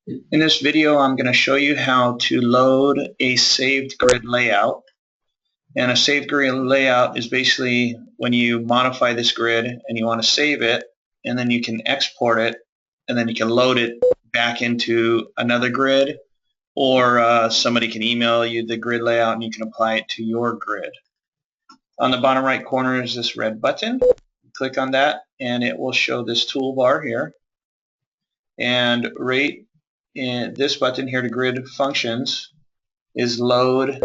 In this video, I'm going to show you how to load a saved grid layout. And a saved grid layout is basically when you modify this grid and you want to save it, and then you can export it, and then you can load it back into another grid, or somebody can email you the grid layout and you can apply it to your grid. On the bottom right corner is this red button. Click on that and it will show this toolbar here. And right in this button here to grid functions is load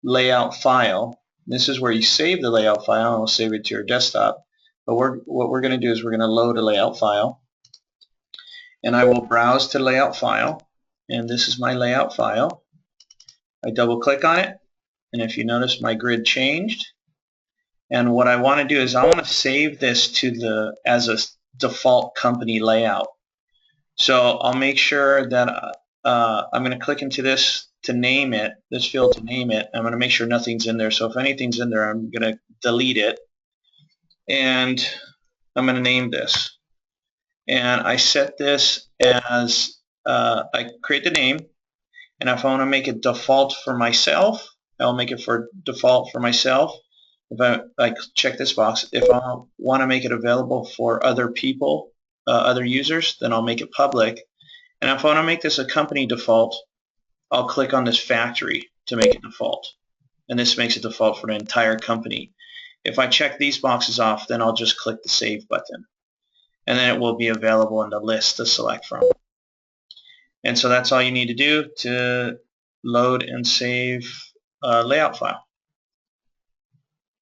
layout file. This is where you save the layout file. I'll save it to your desktop. But what we're going to do is we're going to load a layout file. And I will browse to layout file. And this is my layout file. I double click on it. And if you notice, my grid changed. And what I want to do is I want to save this to as a default company layout. So I'll make sure that I'm going to click into this to name it, this field to name it. I'm going to make sure nothing's in there. So if anything's in there, I'm going to delete it. And I'm going to name this. And I set this as, I create the name. And if I want to make it default for myself, I'll make it for default for myself. If I check this box, if I want to make it available for other people, other users, then I'll make it public. And if I want to make this a company default, I'll click on this factory to make it default. And this makes it default for the entire company. If I check these boxes off, then I'll just click the Save button. And then it will be available in the list to select from. And so that's all you need to do to load and save a layout file.